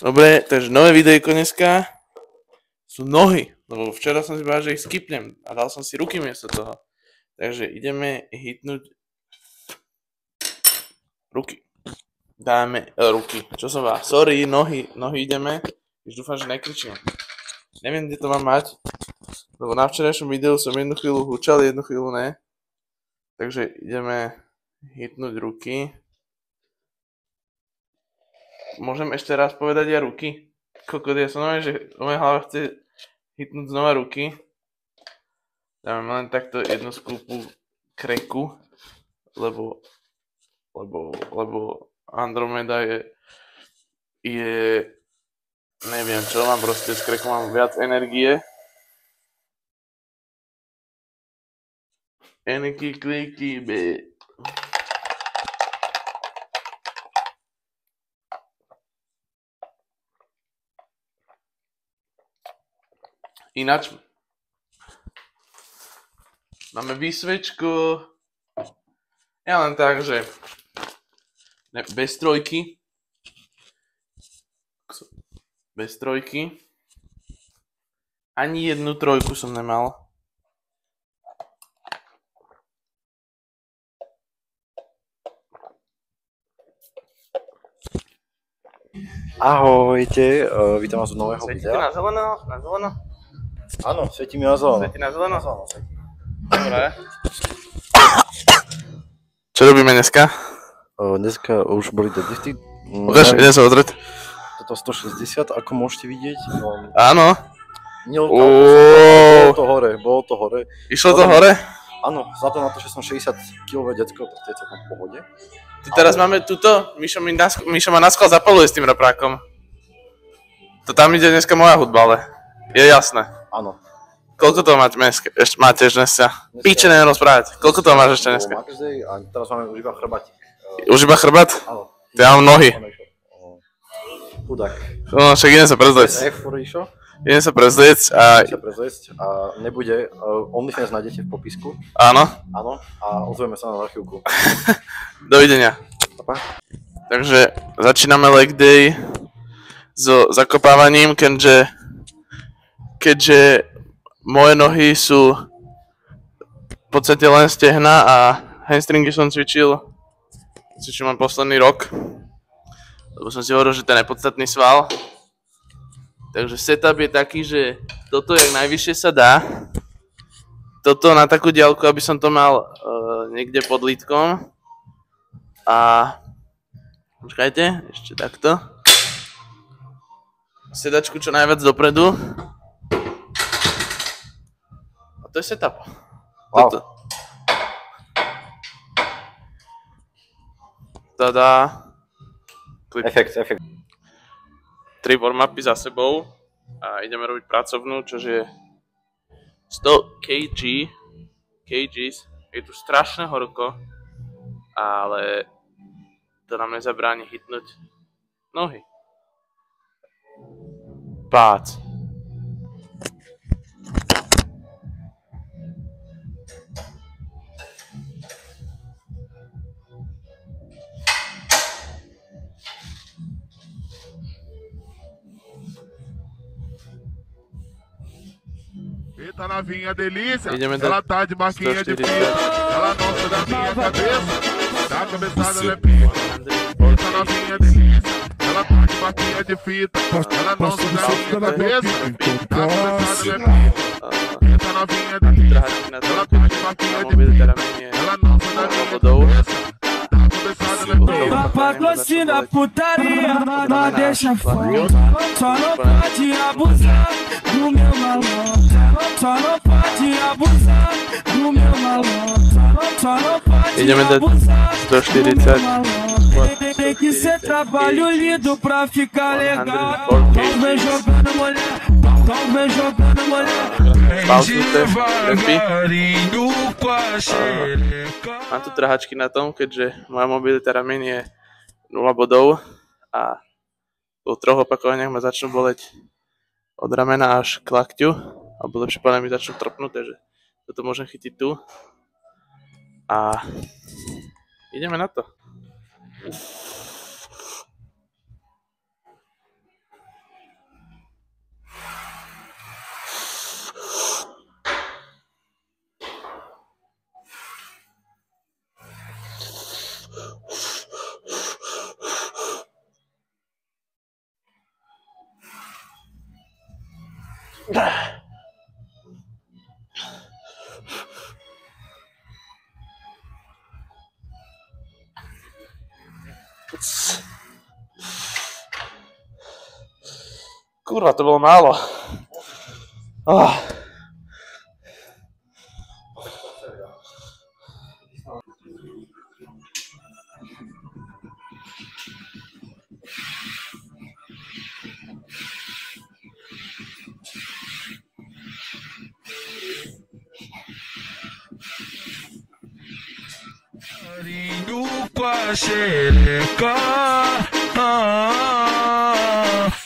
Dobre, takže nové videjko dneska sú nohy, lebo včera som si povedal, že ich skipnem a dal som si ruky miesto toho. Takže ideme hitnúť ruky. Dáme ruky. Čo som vás? Sorry, nohy ideme. Už dúfam, že nekričím. Neviem, kde to mám mať, lebo na včerajšom videu som jednu chvíľu hučal, jednu chvíľu ne. Takže ideme hitnúť ruky. Môžem ešte raz povedať ja ruky? Kokot, ja som že o mojej hlave chce hitnúť znova ruky. Dáme len takto jednu skúpu kreku, lebo Andromeda je neviem čo, mám proste s krekom mám viac energie. Energy kliky, be. Ináč máme výsvečku. Ja len tak, že bez trojky. Bez trojky. Ani jednu trojku som nemal. Ahojte, vítam vás z nového Svieti videa. na zeleno? Na zeleno? Áno, svieti mi na zeleno. Svieti na zeleno? Svieti. Dobre. Čo robíme dneska? Dneska už boli deadlifty. Ukáž, idem sa odrieť. Toto 160, ako môžete vidieť. Áno. Bolo to hore. Išlo to hore? Áno, vzhľadom na to, že som 60 kg decko, tak to je celkom v pohode. Teraz máme tuto, Mišo ma na schvál zapaluje s tým reprákom. To tam ide dneska moja hudba, ale je jasné. Áno. Koľko toho máte dneska? Píče, neviem rozprávať. Koľko toho máš ešte dneska? Max Day a teraz máme už iba chrbátik. Už iba chrbát? Áno. Ja mám nohy. Chudák. No, však idem sa prezlieť. Idem sa prezlieť a nebude, OnlyFans nájdete v popisku. Áno. Áno, a ozveme sa na chvíľku. Dovidenia. Pa. Takže začíname leg day so zakopávaním, keďže moje nohy sú v podstate len stehna a hamstringy som cvičil len posledný rok, lebo som si hovoril, že to je nepodstatný sval. Takže setup je taký, že toto jak najvyššie sa dá. Toto na takú diaľku, aby som to mal niekde pod lítkom. A počkajte, ešte takto. Sedačku čo najviac dopredu. A to je setup. Wow. Toto. Tada. Efekt. 3 warm-upy za sebou a ideme robiť pracovnú, čo je 100 kgs. Je tu strašne horko, ale to nám nezabráni hitnúť nohy. Pác. Eita novinha delícia, Ideme ela tá de marquinha de fita, ela nossa da minha cabeça, da cabeçada ela é pica. Eita novinha delícia, ela tá de marquinha de fita, ela nossa da minha cabeça, da cabeçada ela é pica. Eita novinha delícia, ela tá de marquinha de fita, ela nossa da minha cabeça, da cabeçada ela é pica. Patrocina putaria, não deixa fora. Só não pode abusar do meu malandro. Só não pode abusar do meu malandro. Só não pode Ideme dať abusar do 140. meu malandro. Tem que ser trabalho lindo pra ficar legal. Não vem jogando mulher, não vem jogando mulher. Pauznuté, lepí. Mám tu trhačky na tom, keďže moja mobilita ramien je 0 bodov a po 3 opakovaniach ma začnú boleť od ramena až k lakťu, alebo lepšie povedané mi začnú trpnúť, takže toto môžem chytiť tu a ideme na to. Kurva, to bolo málo. Carinho com a xereca,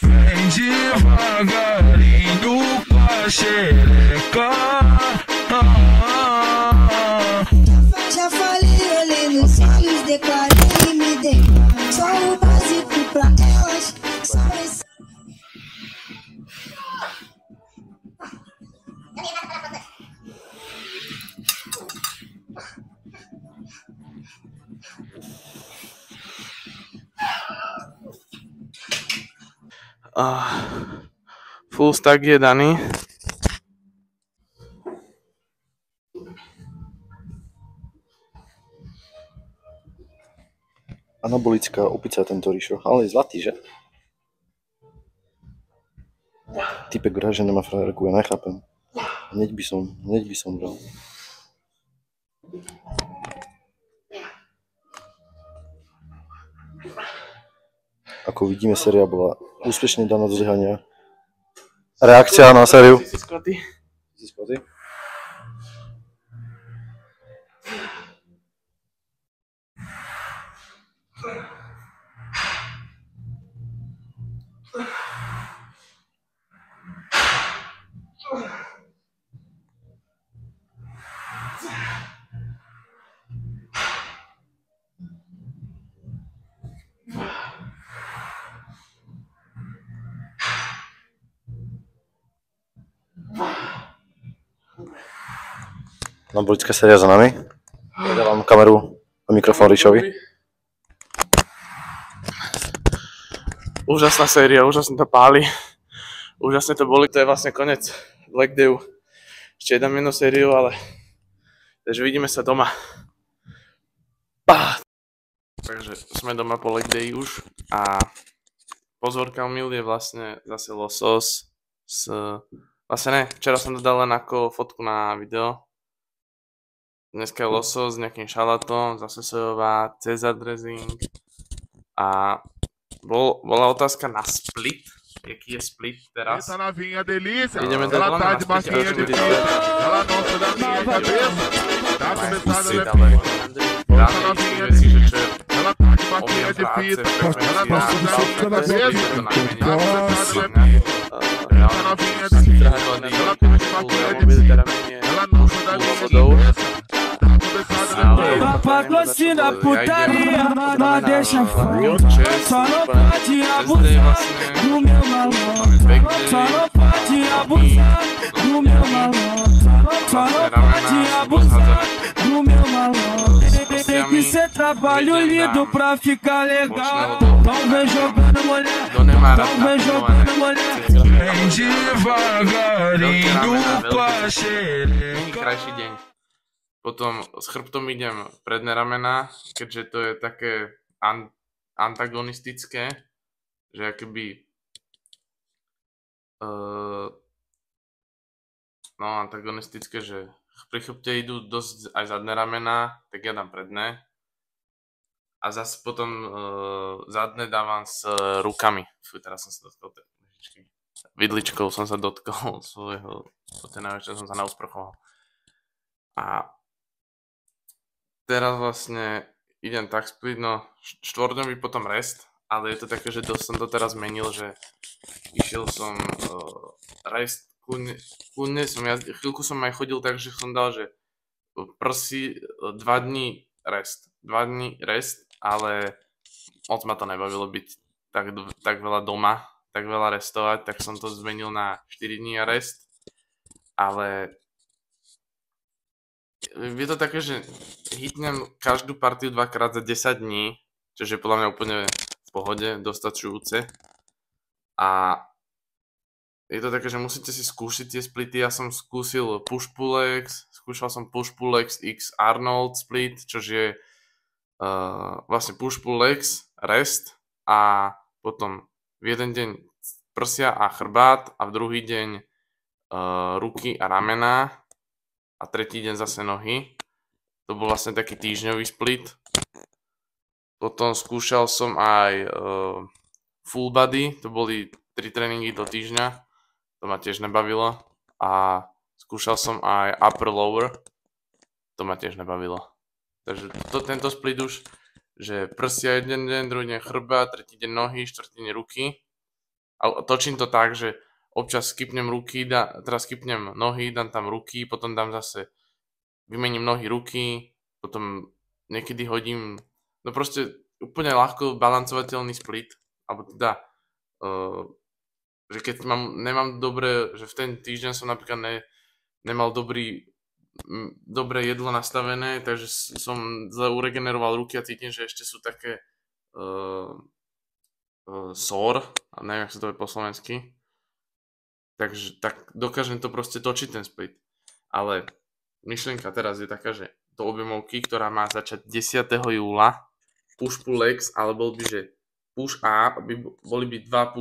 vem devagarinho com a xereca. Já falei, olhei nos olhos, declarei e me dei. Só o básico pra elas, só esse. Full stack je daný. Anabolická opica tento Rišo, ale je zlatý, že? Typek vrá, že nemá frajerku, ja nechápem. Hneď by som bral. Ako vidíme, séria bola úspešne daná do zlyhania. Reakcia na sériu. Si skvatý? Anabolická séria za nami. Dávam kameru a mikrofón Rišovi. Úžasná séria, úžasne to páli. Úžasne to boli, to je vlastne konec Black Dayu. Ešte jednu jednu sériu, ale... Takže vidíme sa doma. Takže sme doma po Leg Day už a pozvorka omyl je vlastne zase losos s... Vlastne ne, včera som to dal len ako fotku na video. Dneska je losos s nejakým šalátom, zase sojová, Cesar dressing a bola otázka na split. Jaký je split teraz? Essa novinha delícia, Ideme ela dať tá na de split, marquinha de acho que fita, ela não sai da minha cabeça, tá começando a Dávaj. lepinha. Dáme isté veci, že čo je Ela tá de marquinha objem de práce, fita, frekvencia, ela não sai da minha to je cabeça, to najmenej. tá começando a Na lepinha. Essa novinha delícia, trhadlný, ela tá de marquinha de mobil, teda fita, menej ela não sai da minha vodou. cabeça, tá começando a lepinha. Pra patrocina putaria, não deixa fora. Só não pode abusar do meu malandro. Só não pode abusar do meu malandro. Só não pode abusar do meu malandro. Tem que ser trabalho lindo pra ficar legal. Não vem jogando mulher, não vem jogando mulher. Vem devagarinho com a xereca. Krajší deň. Potom s chrbtom idem predné ramena, keďže to je také antagonistické, že akoby antagonistické, že pri chrbte idú dosť aj zadné ramena, tak ja dám predné. A zase potom zadné dávam s rukami. Teraz som sa dotkol tej nožičky. Vidličkou som sa dotkol svojho, čo som sa nausprchoval. A teraz vlastne idem tak split, no štvordňový potom rest, ale je to také, že dosť som to teraz zmenil, že išiel som rest, kľudne som, chvíľku som aj chodil tak, že som dal, že prsi 2 dní rest, ale moc ma to nebavilo byť tak veľa doma, tak veľa restovať, tak som to zmenil na 4 dní rest, ale je to také, že hitnem každú partiu 2-krát za 10 dní, čo je podľa mňa úplne v pohode, dostačujúce. A je to také, že musíte si skúšiť tie splity. Ja som skúsil push-pull legs, skúšal som push-pull legs x Arnold split, čo je vlastne push-pull legs, rest a potom v jeden deň prsia a chrbát a v druhý deň ruky a ramena a tretí deň zase nohy. To bol vlastne taký týždňový split. Potom skúšal som aj full body, to boli 3 tréningy do týždňa. To ma tiež nebavilo. A skúšal som aj upper lower. To ma tiež nebavilo. Takže tento split už, že prsia jeden deň, druhý deň chrbát, tretí deň nohy, štvrtý deň ruky. A točím to tak, že občas skipnem ruky, teraz skipnem nohy, dám tam ruky, potom dám zase, vymením nohy, ruky, potom niekedy hodím, no proste úplne ľahko balancovateľný split. Alebo teda že keď nemám dobre, že v ten týždeň som napríklad nemal dobré jedlo nastavené, takže som zle uregeneroval ruky a cítim, že ešte sú také sore, a neviem, jak sa to je po slovensky, takže tak dokážem to proste točiť ten split. Ale myšlienka teraz je taká, že do objemovky, ktorá má začať 10. júla, push-pull legs, ale bol by, že push A, boli by dva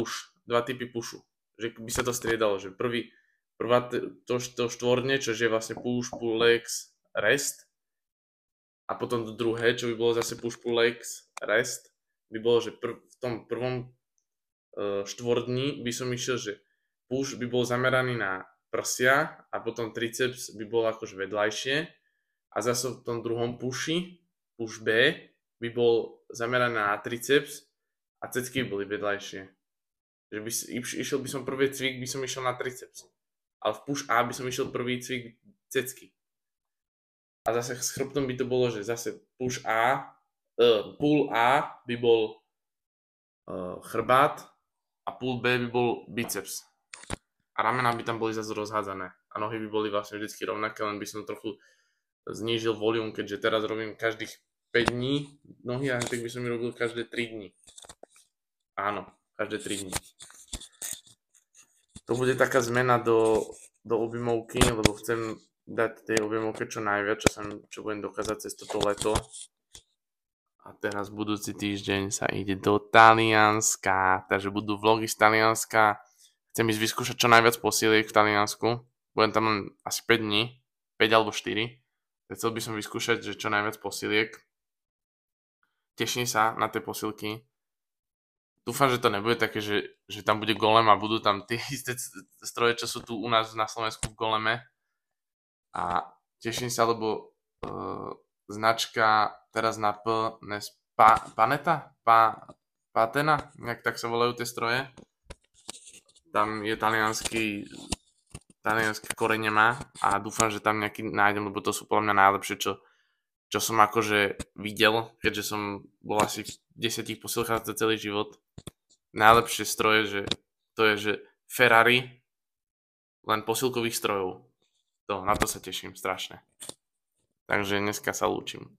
typy pushu. Že by sa to striedalo, že prvá to štvorne, čo je vlastne push, pull legs, rest. A potom to druhé, čo by bolo zase push, pull legs, rest, by bolo, že v tom prvom štvordni by som išiel, že push by bol zameraný na prsia a potom triceps by bol akože vedľajšie. A zase v tom druhom push B, by bol zameraný na triceps a cecky by boli vedľajšie. Že išiel by som prvý cvik, by som išiel na triceps. Ale v push A by som išiel prvý cvik cecky. A zase s chrbtom by to bolo, že zase pull A by bol chrbát a pull B by bol biceps. A ramená by tam boli zase rozhádzané. A nohy by boli vlastne vždycky rovnaké, len by som trochu znížil volume, keďže teraz robím každých 5 dní nohy a tak by som mi robil každé 3 dní. Áno, každé 3 dní. To bude taká zmena do objemovky, lebo chcem dať tej objemovke čo najviac, čo budem dokázať cez toto leto. A teraz budúci týždeň sa ide do Talianska, takže budú vlogy z Talianska. Chcem ísť vyskúšať čo najviac posiliek v Taliansku. Budem tam len asi 5 dní, 5 alebo 4. Chcel by som vyskúšať, že čo najviac posiliek. Teším sa na tie posilky. Dúfam, že to nebude také, že tam bude golem a budú tam tie isté stroje, čo sú tu u nás na Slovensku v goleme. A teším sa, lebo značka teraz na Patena, nejak tak sa volajú tie stroje. Tam je talianské korene má a dúfam, že tam nejaký nájdem, lebo to sú podľa mňa najlepšie, čo som akože videl, keďže som bol asi v 10 posilkách za celý život. Najlepšie stroje, že to je, že Ferrari, len posilkových strojov. Na to sa teším strašne. Takže dneska sa lúčim.